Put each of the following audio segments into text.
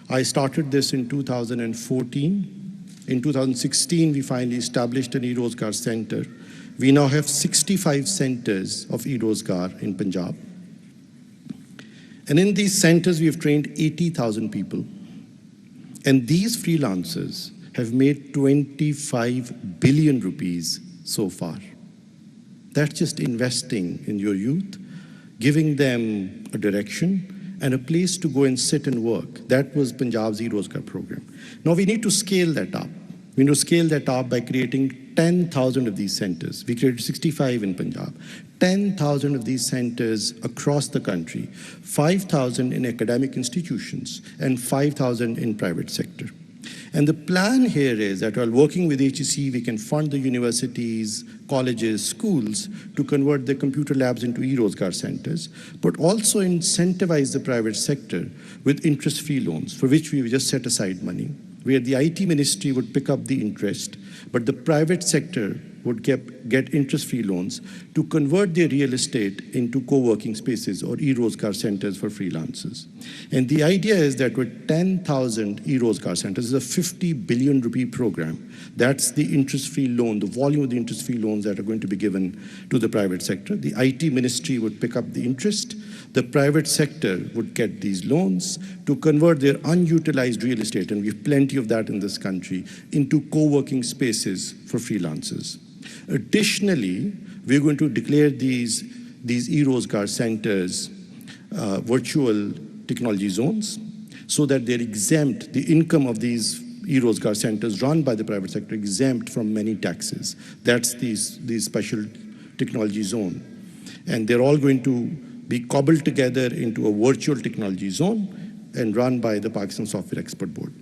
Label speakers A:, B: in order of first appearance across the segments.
A: I started this in 2014. In 2016, we finally established an e-Rozgar center. We now have 65 centers of e-Rozgar in Punjab. And in these centers, we have trained 80,000 people. And these freelancers have made 25 billion rupees so far. That's just investing in your youth, giving them a direction, and a place to go and sit and work. That was Punjab's e-Rozgar program. Now we need to scale that up. We need to scale that up by creating 10,000 of these centers. We created 65 in Punjab. 10,000 of these centers across the country, 5,000 in academic institutions, and 5,000 in private sector. And the plan here is that while working with HEC, we can fund the universities, colleges, schools to convert their computer labs into e-Rozgar centers, but also incentivize the private sector with interest-free loans, for which we just set aside money, where the IT ministry would pick up the interest, but the private sector would get interest-free loans to convert their real estate into co-working spaces or e-Rozgar centers for freelancers. And the idea is that with 10,000 e-Rozgar centers, this is a 50 billion rupee program. That's the interest-free loan, the volume of the interest-free loans that are going to be given to the private sector. The IT ministry would pick up the interest. The private sector would get these loans to convert their unutilized real estate, and we have plenty of that in this country, into co-working spaces for freelancers. Additionally, we're going to declare these e-Rozgar centers virtual technology zones so that they're exempt, the income of these e-Rozgar centers run by the private sector exempt from many taxes. That's these special technology zone. And they're all going to be cobbled together into a virtual technology zone and run by the Pakistan Software Expert Board.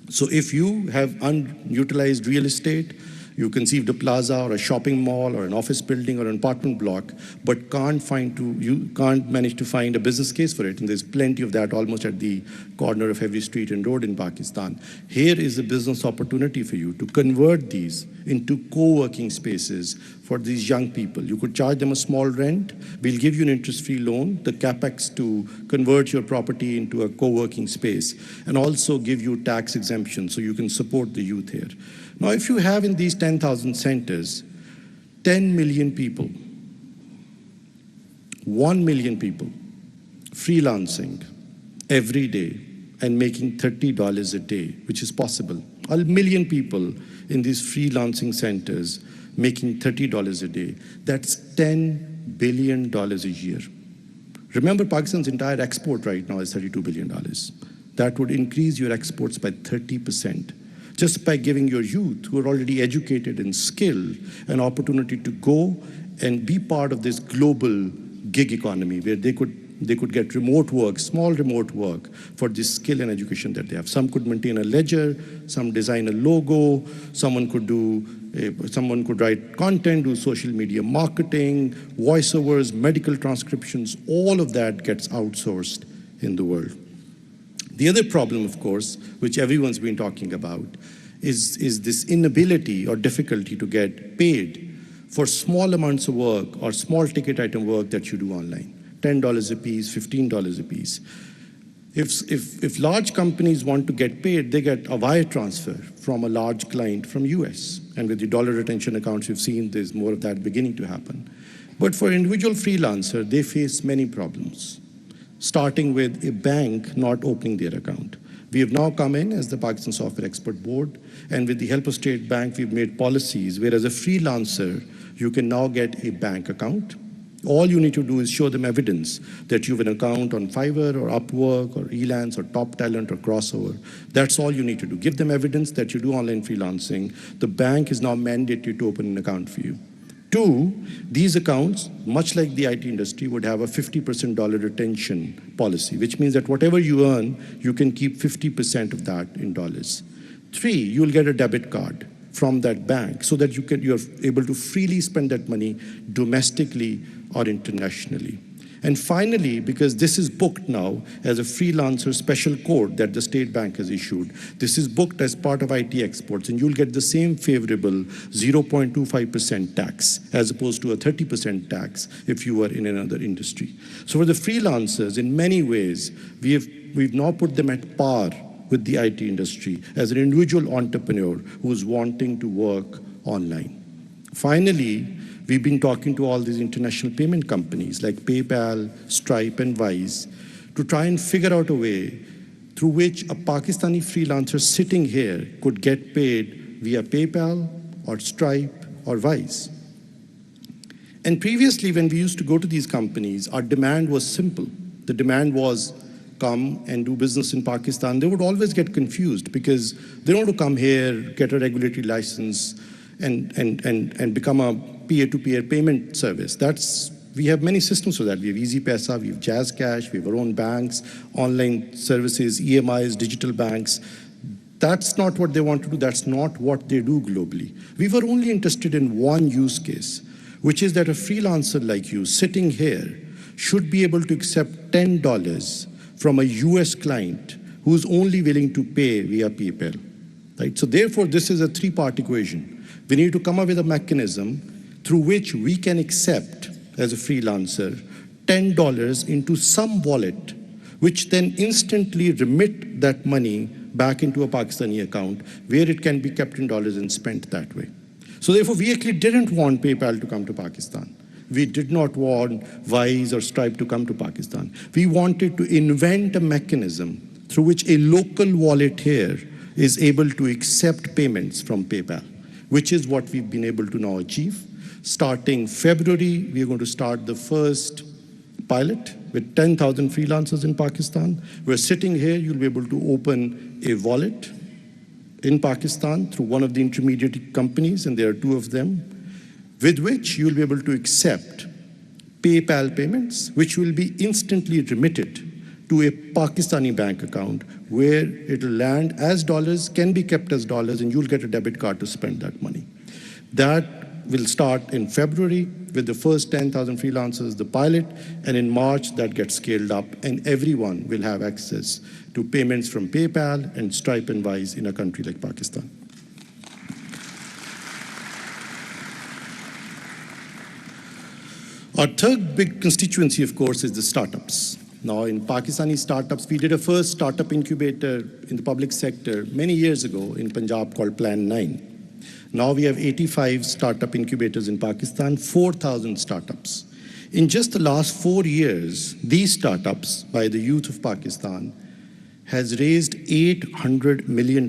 A: So if you have unutilized real estate, you conceived a plaza or a shopping mall or an office building or an apartment block, but you can't manage to find a business case for it, and there's plenty of that almost at the corner of every street and road in Pakistan. Here is a business opportunity for you to convert these into co-working spaces for these young people. You could charge them a small rent. We'll give you an interest-free loan, the capex to convert your property into a co-working space, and also give you tax exemption so you can support the youth here. Now, if you have in these 10,000 centers, 10 million people, 1 million people freelancing every day and making $30 a day, which is possible. 1 million people in these freelancing centers making $30 a day. That's $10 billion a year. Remember, Pakistan's entire export right now is $32 billion. That would increase your exports by 30%. Just by giving your youth, who are already educated and skilled, an opportunity to go and be part of this global gig economy where they could get remote work, small remote work for this skill and education that they have. Some could maintain a ledger, some design a logo, someone could write content, do social media marketing, voiceovers, medical transcriptions, all of that gets outsourced in the world. The other problem, of course, which everyone's been talking about, is this inability or difficulty to get paid for small amounts of work or small ticket item work that you do online. $10 a piece, $15 a piece. If large companies want to get paid, they get a wire transfer from a large client from US. And with the dollar retention accounts, you've seen there's more of that beginning to happen. But for individual freelancer, they face many problems, starting with a bank not opening their account. We have now come in as the Pakistan Software Expert Board, and with the help of State Bank, we've made policies where as a freelancer, you can now get a bank account. All you need to do is show them evidence that you have an account on Fiverr or Upwork or Elance or Top Talent or Crossover. That's all you need to do. Give them evidence that you do online freelancing. The bank is now mandated to open an account for you. Two, these accounts, much like the IT industry, would have a 50% dollar retention policy, which means that whatever you earn, you can keep 50% of that in dollars. Three, you'll get a debit card from that bank so that you're able to freely spend that money domestically or internationally. And finally, because this is booked now as a freelancer special code that the State Bank has issued, this is booked as part of IT exports, and you'll get the same favorable 0.25% tax as opposed to a 30% tax if you were in another industry. So for the freelancers, in many ways, we have we've now put them at par with the IT industry as an individual entrepreneur who's wanting to work online. Finally, we've been talking to all these international payment companies like PayPal, Stripe, and Wise to try and figure out a way through which a Pakistani freelancer sitting here could get paid via PayPal or Stripe or Wise. And previously, when we used to go to these companies, our demand was simple. The demand was come and do business in Pakistan. They would always get confused because they don't want to come here, get a regulatory license, and become a peer-to-peer payment service. We have many systems for that. We have Easy Paisa, we have Jazz Cash, we have our own banks, online services, EMIs, digital banks. That's not what they want to do. That's not what they do globally. We were only interested in one use case, which is that a freelancer like you sitting here should be able to accept $10 from a US client who's only willing to pay via PayPal. Right? So therefore, this is a three-part equation. We need to come up with a mechanism through which we can accept, as a freelancer, $10 into some wallet, which then instantly remit that money back into a Pakistani account where it can be kept in dollars and spent that way. So therefore, we actually didn't want PayPal to come to Pakistan. We did not want Wise or Stripe to come to Pakistan. We wanted to invent a mechanism through which a local wallet here is able to accept payments from PayPal, which is what we've been able to now achieve. Starting February, we are going to start the first pilot with 10,000 freelancers in Pakistan. We're sitting here, you'll be able to open a wallet in Pakistan through one of the intermediary companies, and there are two of them, with which you'll be able to accept PayPal payments, which will be instantly remitted to a Pakistani bank account where it'll land as dollars, can be kept as dollars, and you'll get a debit card to spend that money. That will start in February with the first 10,000 freelancers, the pilot, and in March that gets scaled up, and everyone will have access to payments from PayPal and Stripe and Wise in a country like Pakistan. Our third big constituency, of course, is the startups. Now, in Pakistani startups, we did a first startup incubator in the public sector many years ago in Punjab called Plan 9. Now we have 85 startup incubators in Pakistan, 4,000 startups. In just the last 4 years, these startups, by the youth of Pakistan, has raised $800 million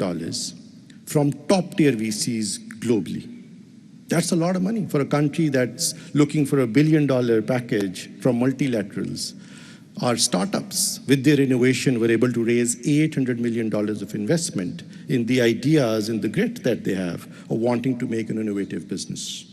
A: from top-tier VCs globally. That's a lot of money for a country that's looking for $1 billion package from multilaterals. Our startups, with their innovation, were able to raise $800 million of investment in the ideas and the grit that they have of wanting to make an innovative business.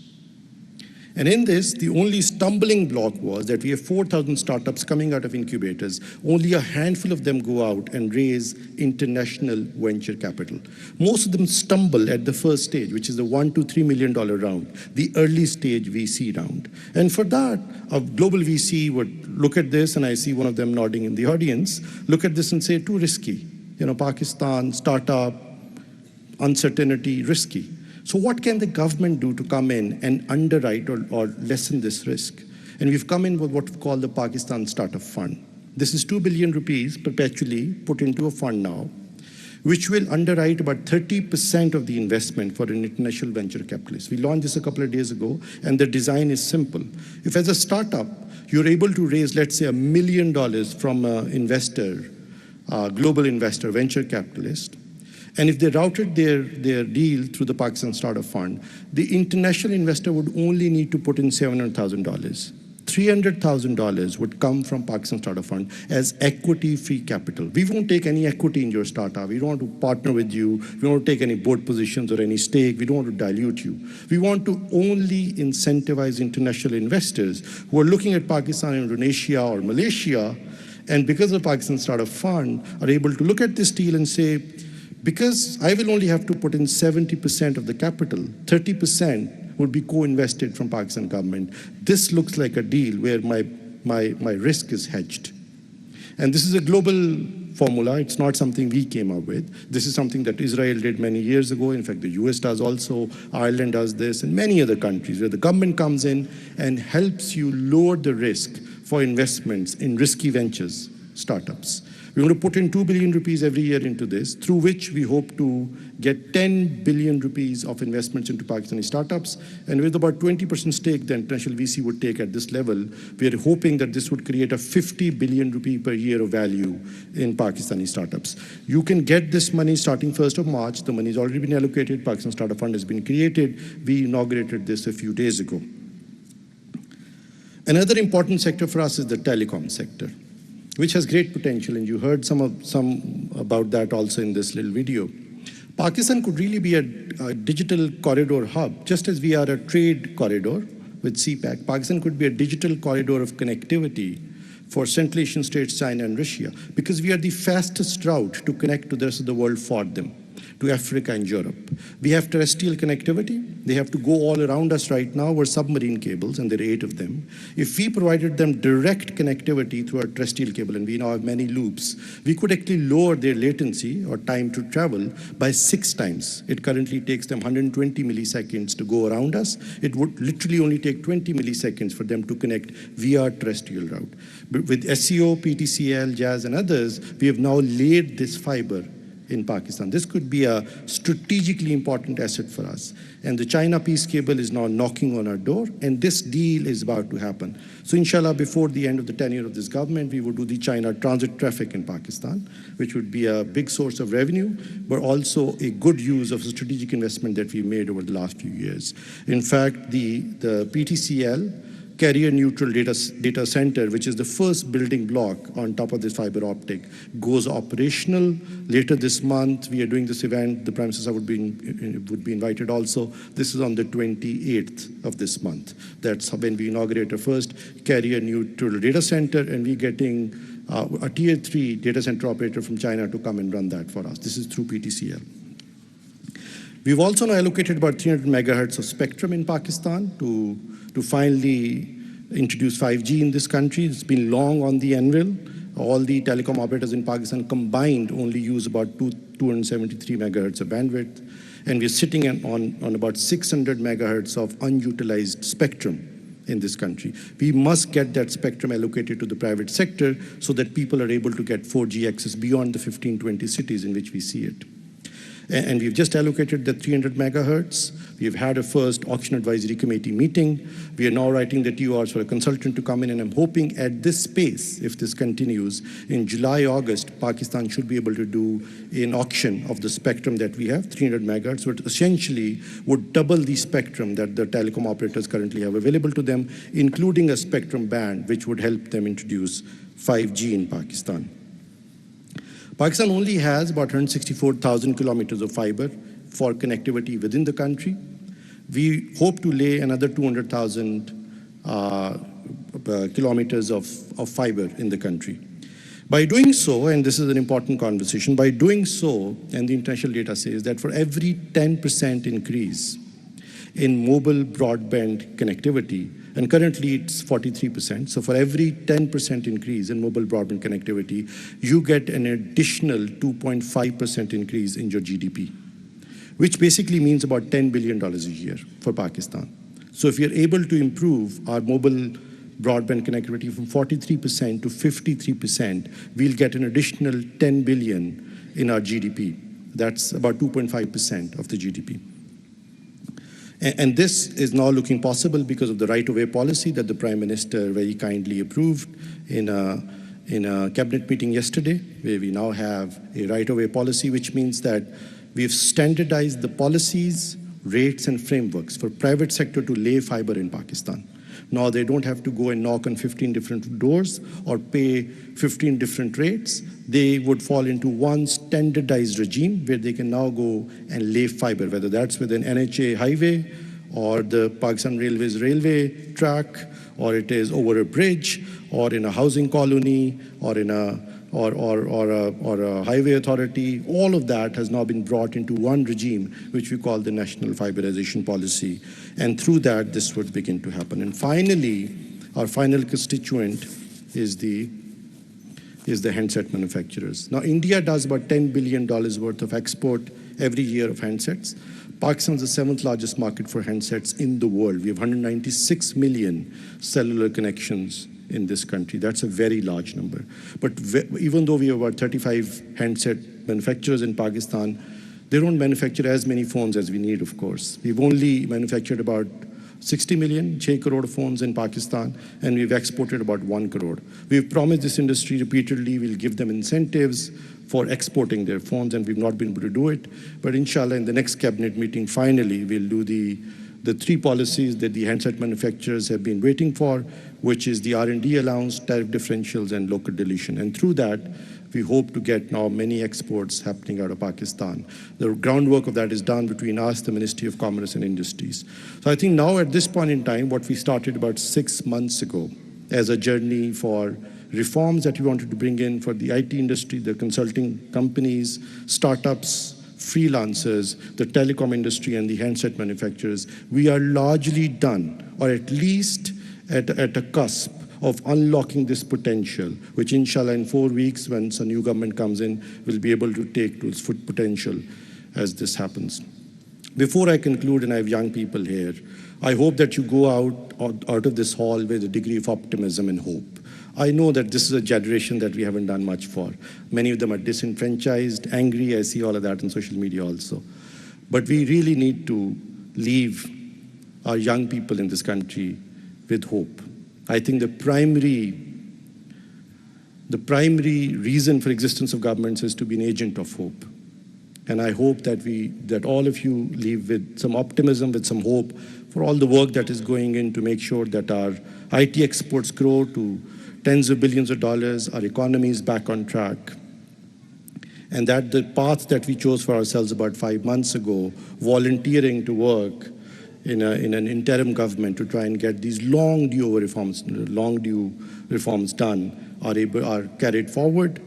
A: And in this, the only stumbling block was that we have 4,000 startups coming out of incubators. Only a handful of them go out and raise international venture capital. Most of them stumble at the first stage, which is the $1 to $3 million round, the early stage VC round. And for that, a global VC would look at this, and I see one of them nodding in the audience, look at this and say, too risky. You know, Pakistan, startup, uncertainty, risky. So what can the government do to come in and underwrite or lessen this risk? And we've come in with what we call the Pakistan Startup Fund. This is 2 billion rupees perpetually put into a fund now, which will underwrite about 30% of the investment for an international venture capitalist. We launched this a couple of days ago, and the design is simple. If as a startup, you're able to raise, let's say, $1 million from an investor, global investor, venture capitalist, and if they routed their deal through the Pakistan Startup Fund, the international investor would only need to put in $700,000. $300,000 would come from Pakistan Startup Fund as equity-free capital. We won't take any equity in your startup. We don't want to partner with you. We don't want to take any board positions or any stake. We don't want to dilute you. We want to only incentivize international investors who are looking at Pakistan, Indonesia, or Malaysia, and because of the Pakistan Startup Fund, are able to look at this deal and say, because I will only have to put in 70% of the capital, 30% would be co-invested from Pakistan government. This looks like a deal where my risk is hedged. And this is a global formula. It's not something we came up with. This is something that Israel did many years ago. In fact, the US does also. Ireland does this, and many other countries where the government comes in and helps you lower the risk for investments in risky ventures, startups. We're going to put in 2 billion rupees every year into this, through which we hope to get 10 billion rupees of investments into Pakistani startups. And with about 20% stake the international VC would take at this level, we are hoping that this would create a 50 billion rupee per year of value in Pakistani startups. You can get this money starting 1st of March. The money has already been allocated. Pakistan Startup Fund has been created. We inaugurated this a few days ago. Another important sector for us is the telecom sector, which has great potential, and you heard some about that also in this little video. Pakistan could really be a digital corridor hub, just as we are a trade corridor with CPEC. Pakistan could be a digital corridor of connectivity for Central Asian states, China and Russia, because we are the fastest route to connect to the rest of the world for them, to Africa and Europe. We have terrestrial connectivity. They have to go all around us right now with submarine cables, and there are 8 of them. If we provided them direct connectivity through our terrestrial cable, and we now have many loops, we could actually lower their latency or time to travel by 6 times. It currently takes them 120 milliseconds to go around us. It would literally only take 20 milliseconds for them to connect via terrestrial route. But with SEO, PTCL, Jazz, and others, we have now laid this fiber in Pakistan. This could be a strategically important asset for us. And the China peace cable is now knocking on our door, and this deal is about to happen. So inshallah, before the end of the tenure of this government, we will do the China transit traffic in Pakistan, which would be a big source of revenue, but also a good use of the strategic investment that we made over the last few years. In fact, the PTCL, carrier neutral data center, which is the first building block on top of this fiber optic, goes operational later this month. We are doing this event. The Prime Minister would be invited also. This is on the 28th of this month. That's when we inaugurate our first carrier neutral data center, and we're getting a tier 3 data center operator from China to come and run that for us. This is through PTCL. We've also now allocated about 300 megahertz of spectrum in Pakistan to finally introduce 5G in this country. It's been long on the anvil. All the telecom operators in Pakistan combined only use about 273 megahertz of bandwidth. And we're sitting on about 600 megahertz of unutilized spectrum in this country. We must get that spectrum allocated to the private sector so that people are able to get 4G access beyond the 15-20 cities in which we see it. And we've just allocated the 300 megahertz. We've had a first auction advisory committee meeting. We are now writing the TORs for a consultant to come in, and I'm hoping at this pace, if this continues, in July, August, Pakistan should be able to do an auction of the spectrum that we have, 300 megahertz, which essentially would double the spectrum that the telecom operators currently have available to them, including a spectrum band, which would help them introduce 5G in Pakistan. Pakistan only has about 164,000 kilometers of fiber for connectivity within the country. We hope to lay another 200,000 kilometers of fiber in the country. By doing so, and this is an important conversation, by doing so, and the international data says that for every 10% increase in mobile broadband connectivity, and currently it's 43%. So for every 10% increase in mobile broadband connectivity, you get an additional 2.5% increase in your GDP, which basically means about $10 billion a year for Pakistan. So if you're able to improve our mobile broadband connectivity from 43% to 53%, we'll get an additional 10 billion in our GDP. That's about 2.5% of the GDP. And this is now looking possible because of the right-of-way policy that the Prime Minister very kindly approved in a cabinet meeting yesterday, where we now have a right-of-way policy, which means that we've standardized the policies, rates, and frameworks for private sector to lay fiber in Pakistan. Now they don't have to go and knock on 15 different doors or pay 15 different rates. They would fall into one standardized regime where they can now go and lay fiber, whether that's with an NHA highway or the Pakistan Railways railway track, or it is over a bridge, or in a housing colony, or in a highway authority. All of that has now been brought into one regime, which we call the National Fiberization Policy. And through that, this would begin to happen. And finally, our final constituent is the handset manufacturers. Now, India does about $10 billion worth of export every year of handsets. Pakistan is the 7th largest market for handsets in the world. We have 196 million cellular connections in this country. That's a very large number. But even though we have about 35 handset manufacturers in Pakistan, they don't manufacture as many phones as we need, of course. We've only manufactured about 60 million, 6 crore phones in Pakistan, and we've exported about 1 crore. We've promised this industry repeatedly we'll give them incentives for exporting their phones, and we've not been able to do it. But inshallah, in the next cabinet meeting, finally, we'll do the 3 policies that the handset manufacturers have been waiting for, which is the R&D allowance, tariff differentials, and local deletion. And through that, we hope to get now many exports happening out of Pakistan. The groundwork of that is done between us, the Ministry of Commerce and Industries. So I think now at this point in time, what we started about 6 months ago as a journey for reforms that we wanted to bring in for the IT industry, the consulting companies, startups, freelancers, the telecom industry, and the handset manufacturers, we are largely done, or at least at a cusp of unlocking this potential, which inshallah in 4 weeks, when some new government comes in, will be able to take to its full potential as this happens. Before I conclude, and I have young people here, I hope that you go out of this hall with a degree of optimism and hope. I know that this is a generation that we haven't done much for. Many of them are disenfranchised, angry. I see all of that on social media also. But we really need to leave our young people in this country with hope. I think the primary reason for existence of governments is to be an agent of hope. And I hope that all of you leave with some optimism, with some hope for all the work that is going in to make sure that our IT exports grow to tens of billions of dollars, our economy is back on track, and that the path that we chose for ourselves about 5 months ago, volunteering to work in an interim government to try and get these long due reforms done, are carried forward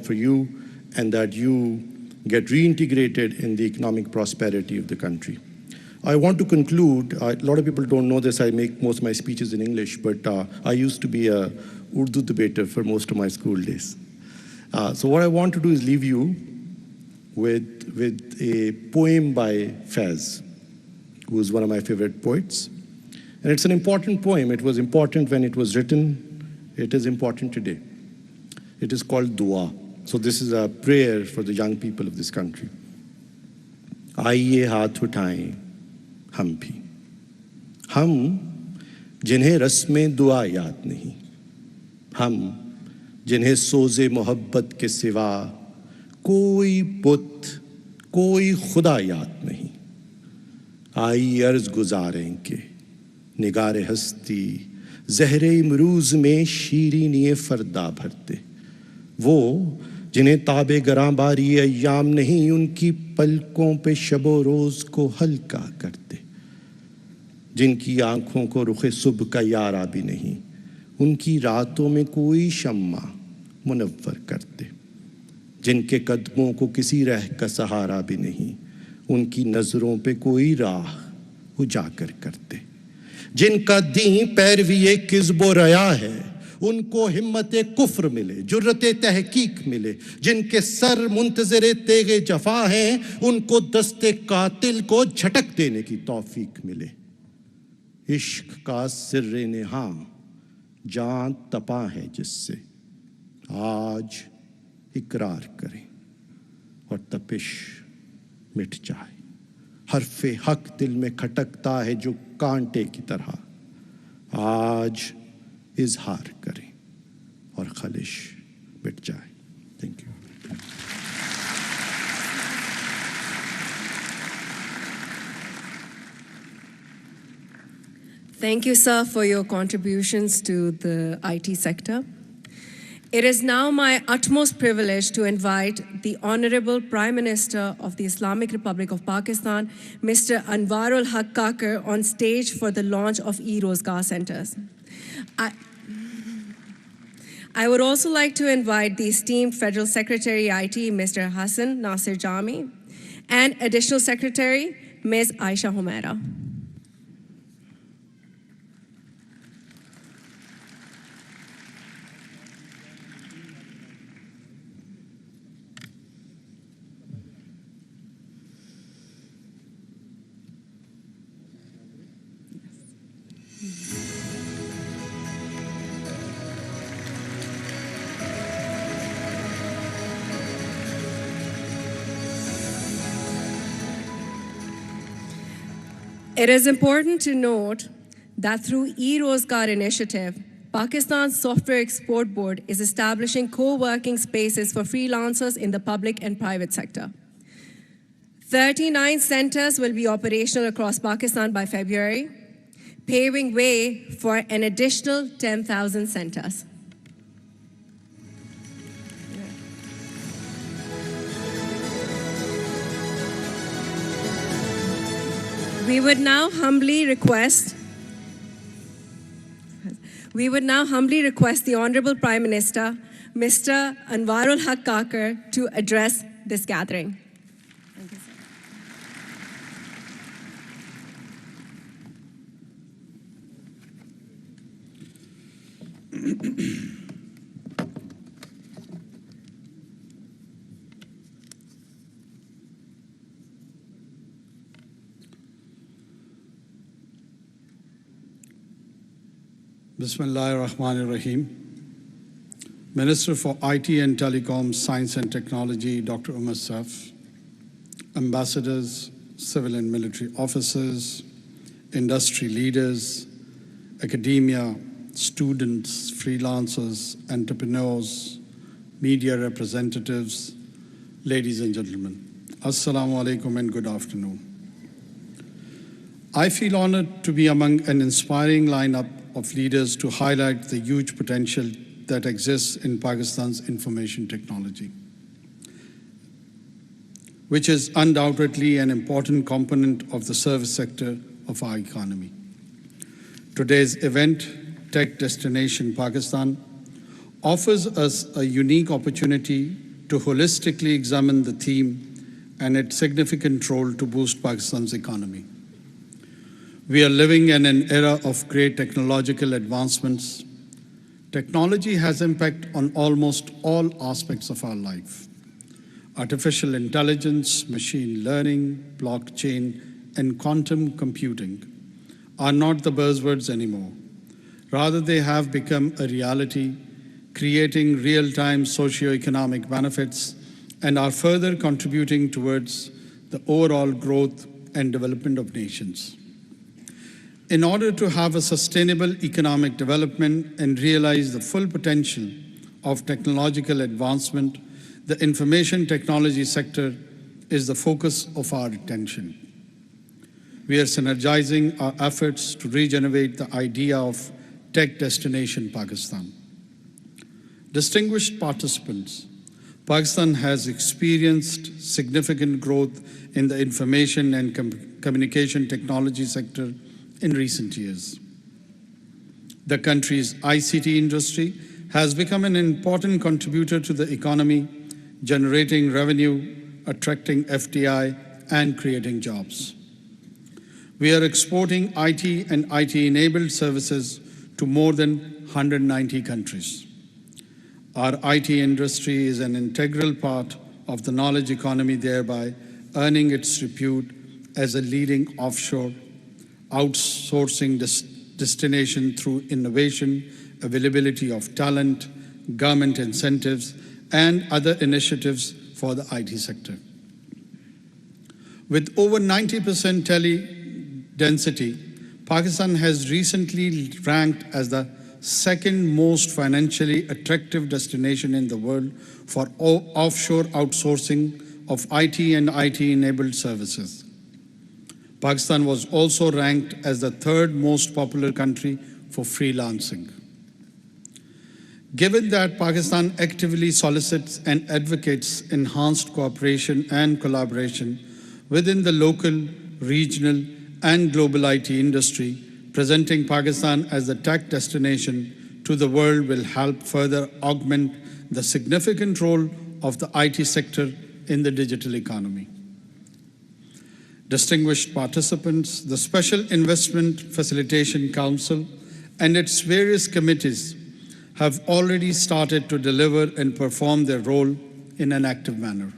A: for you, and that you get reintegrated in the economic prosperity of the country. I want to conclude. A lot of people don't know this. I make most of my speeches in English, but I used to be a Urdu debater for most of my school days. So what I want to do is leave you with a poem by Faiz, who is one of my favorite poets. And it's an important poem. It was important when it was written. It is important today. It is called Dua. So this is a prayer for the young people of this country. आइए हाथ उठाएं हम भी, हम जिन्हें रस्में दुआ याद नहीं, हम जिन्हें सोज़े मोहब्बत के सिवा कोई बुत, कोई खुदा याद नहीं, आई अर्ज़ गुज़ारें के निगारे हस्ती ज़हरे इमरूज़ में शीरीनी फ़रदा भरते, वो जिन्हें ताबे गरां बारी अय्याम नहीं, उनकी पलकों पे शबो रोज़ को हल्का करते, जिनकी आँखों को रुखे सुबह का यारा भी नहीं, उनकी रातों में कोई शम्मा मुनव्वर करते, जिनके कदमों को किसी राह का सहारा भी नहीं, उनकी नज़रों पे कोई राह उजागर करते, जिनका दीन पैरवी किज़्ब रया है, उनको हिम्मत कुफ्र मिले, जुर्रत तहकीक मिले, जिनके सर मुंतज़िर तेगे जफा हैं, उनको दस्ते कातिल को झटक देने की तौफीक मिले, इश्क का सिर्रे नेहा जान तपा है जिससे, आज इकरार करें और तपिश मिट जाए, हर्फ़े हक दिल में खटकता है जो कांटे की तरह, आज इजहार करें और खलिश मिट जाए. Thank you.
B: Thank you, sir, for your contributions to the IT sector. It is now my utmost privilege to invite the Honorable Prime Minister of the Islamic Republic of Pakistan, Mr. Anwarul Haq Kakar, on stage for the launch of e-Rozgar centers. I would also like to invite the esteemed Federal Secretary IT, Mr. Hassan Nasir Jami, and Additional Secretary, Ms. Aisha Humaira. It is important to note that through e-Rozgar initiative, Pakistan's Software Export Board is establishing co-working spaces for freelancers in the public and private sector. 39 centers will be operational across Pakistan by February, paving way for an additional 10,000 centers. We would now humbly request the Honorable Prime Minister, Mr. Anwarul Haq Kakar, to address this gathering. Thank you, sir.
C: Bismillahir Rahmanir Rahim. Minister for IT and Telecom, Science and Technology, Dr. Umar Saf, ambassadors, civil and military officers, industry leaders, academia, students, freelancers, entrepreneurs, media representatives, ladies and gentlemen. Assalamu alaikum and good afternoon. I feel honored to be among an inspiring lineup of leaders to highlight the huge potential that exists in Pakistan's information technology, which is undoubtedly an important component of the service sector of our economy. Today's event, Tech Destination Pakistan, offers us a unique opportunity to holistically examine the theme and its significant role to boost Pakistan's economy. We are living in an era of great technological advancements. Technology has impact on almost all aspects of our life. Artificial intelligence, machine learning, blockchain, and quantum computing are not the buzzwords anymore. Rather, they have become a reality, creating real-time socio-economic benefits and are further contributing towards the overall growth and development of nations. In order to have a sustainable economic development and realize the full potential of technological advancement, the information technology sector is the focus of our attention. We are synergizing our efforts to regenerate the idea of Tech Destination Pakistan. Distinguished participants, Pakistan has experienced significant growth in the information and communication technology sector in recent years. The country's ICT industry has become an important contributor to the economy, generating revenue, attracting FDI, and creating jobs. We are exporting IT and IT-enabled services to more than 190 countries. Our IT industry is an integral part of the knowledge economy, thereby earning its repute as a leading offshore outsourcing destination through innovation, availability of talent, government incentives, and other initiatives for the IT sector. With over 90% tele-density, Pakistan has recently ranked as the second most financially attractive destination in the world for offshore outsourcing of IT and IT-enabled services. Pakistan was also ranked as the third most popular country for freelancing. Given that Pakistan actively solicits and advocates enhanced cooperation and collaboration within the local, regional, and global IT industry, presenting Pakistan as a tech destination to the world will help further augment the significant role of the IT sector in the digital economy. Distinguished participants, the Special Investment Facilitation Council and its various committees have already started to deliver and perform their role in an active manner.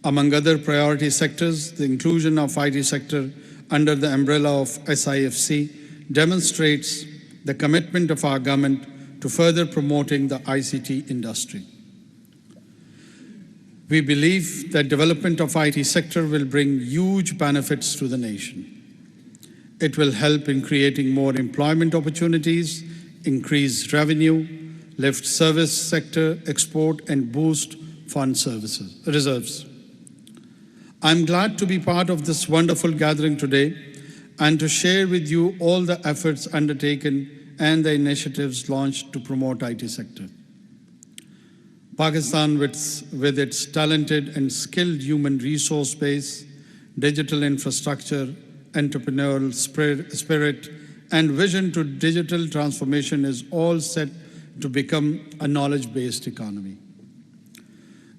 C: Among other priority sectors, the inclusion of IT sector under the umbrella of SIFC demonstrates the commitment of our government to further promoting the ICT industry. We believe that development of IT sector will bring huge benefits to the nation. It will help in creating more employment opportunities, increase revenue, lift service sector export, and boost fund services reserves. I'm glad to be part of this wonderful gathering today and to share with you all the efforts undertaken and the initiatives launched to promote IT sector. Pakistan, with its talented and skilled human resource base, digital infrastructure, entrepreneurial spirit, and vision to digital transformation, is all set to become a knowledge-based economy.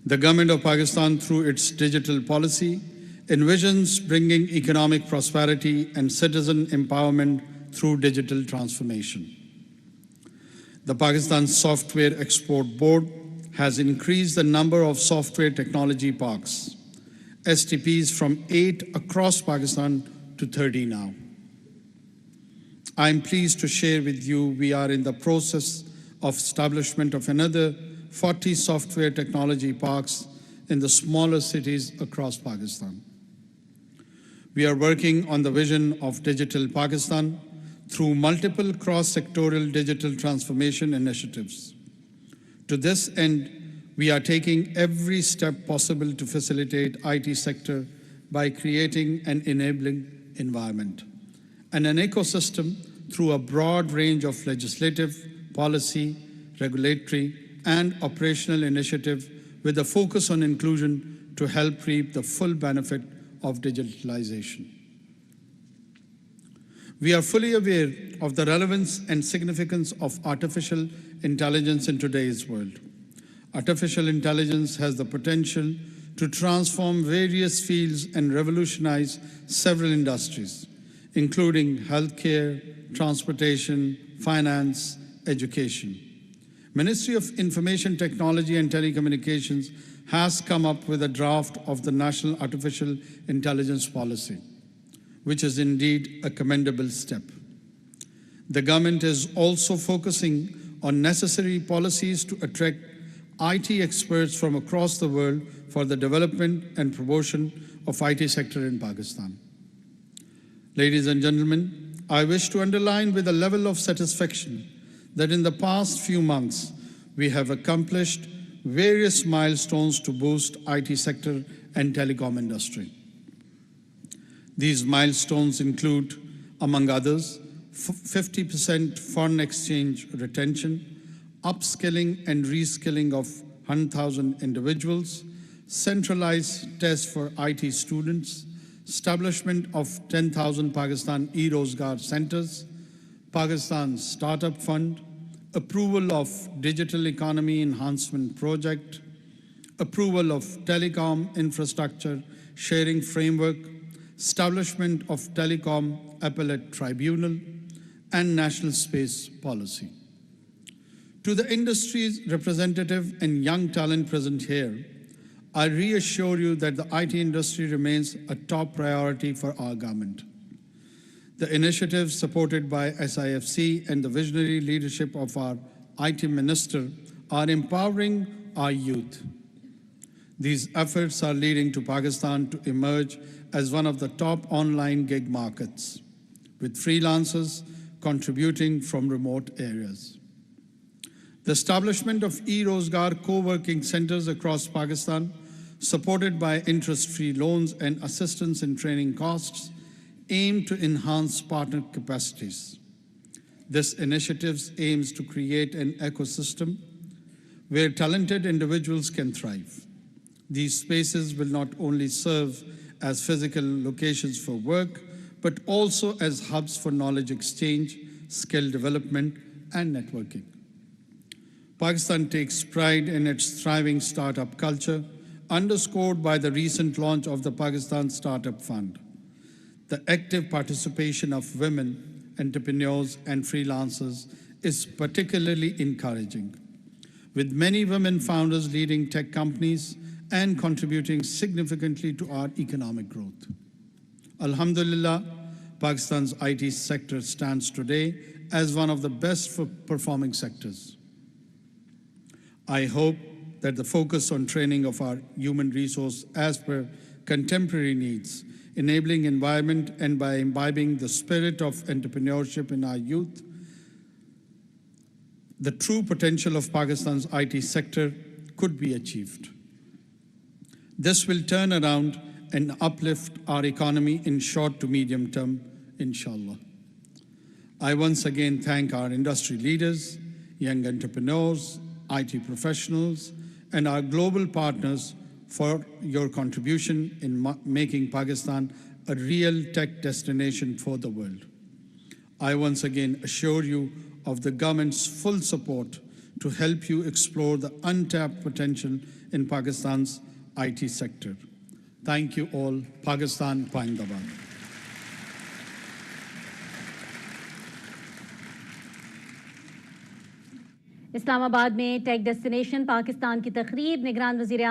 C: The government of Pakistan, through its digital policy, envisions bringing economic prosperity and citizen empowerment through digital transformation. The Pakistan Software Export Board has increased the number of software technology parks, STPs, from 8 across Pakistan to 30 now. I'm pleased to share with you we are in the process of establishment of another 40 software technology parks in the smaller cities across Pakistan. We are working on the vision of Digital Pakistan through multiple cross-sectoral digital transformation initiatives. To this end, we are taking every step possible to facilitate IT sector by creating an enabling environment and an ecosystem through a broad range of legislative, policy, regulatory, and operational initiative with a focus on inclusion to help reap the full benefit of digitalization. We are fully aware of the relevance and significance of artificial intelligence in today's world. Artificial intelligence has the potential to transform various fields and revolutionize several industries, including healthcare, transportation, finance, education. Ministry of Information Technology and Telecommunications has come up with a draft of the National Artificial Intelligence Policy, which is indeed a commendable step. The government is also focusing on necessary policies to attract IT experts from across the world for the development and promotion of IT sector in Pakistan. Ladies and gentlemen, I wish to underline with a level of satisfaction that in the past few months, we have accomplished various milestones to boost IT sector and telecom industry. These milestones include, among others, 50% foreign exchange retention, upskilling and reskilling of 100,000 individuals, centralized tests for IT students, establishment of 10,000 Pakistan e-Rozgar centers, Pakistan Startup Fund, approval of Digital Economy Enhancement Project, approval of Telecom Infrastructure Sharing Framework, establishment of Telecom Appellate Tribunal, and National Space Policy. To the industry's representative and young talent present here, I reassure you that the IT industry remains a top priority for our government. The initiatives supported by SIFC and the visionary leadership of our IT minister are empowering our youth. These efforts are leading to Pakistan to emerge as one of the top online gig markets, with freelancers contributing from remote areas. The establishment of e-Rozgar co-working centers across Pakistan, supported by interest-free loans and assistance in training costs, aim to enhance partner capacities. This initiative aims to create an ecosystem where talented individuals can thrive. These spaces will not only serve as physical locations for work, but also as hubs for knowledge exchange, skill development, and networking. Pakistan takes pride in its thriving startup culture, underscored by the recent launch of the Pakistan Startup Fund. The active participation of women, entrepreneurs, and freelancers is particularly encouraging, with many women founders leading tech companies and contributing significantly to our economic growth. Alhamdulillah, Pakistan's IT sector stands today as one of the best performing sectors. I hope that the focus on training of our human resource as per contemporary needs, enabling environment, and by imbibing the spirit of entrepreneurship in our youth, the true potential of Pakistan's IT sector could be achieved. This will turn around and uplift our economy in short to medium term, inshallah. I once again thank our industry leaders, young entrepreneurs, IT professionals, and our global partners for your contribution in making Pakistan a real tech destination for the world. I once again assure you of the government's full support to help you explore the untapped potential in Pakistan's IT sector. Thank you all. Pakistan Zindabad.
D: Islamabad में take destination Pakistan की तकरीब निगरान वज़ीर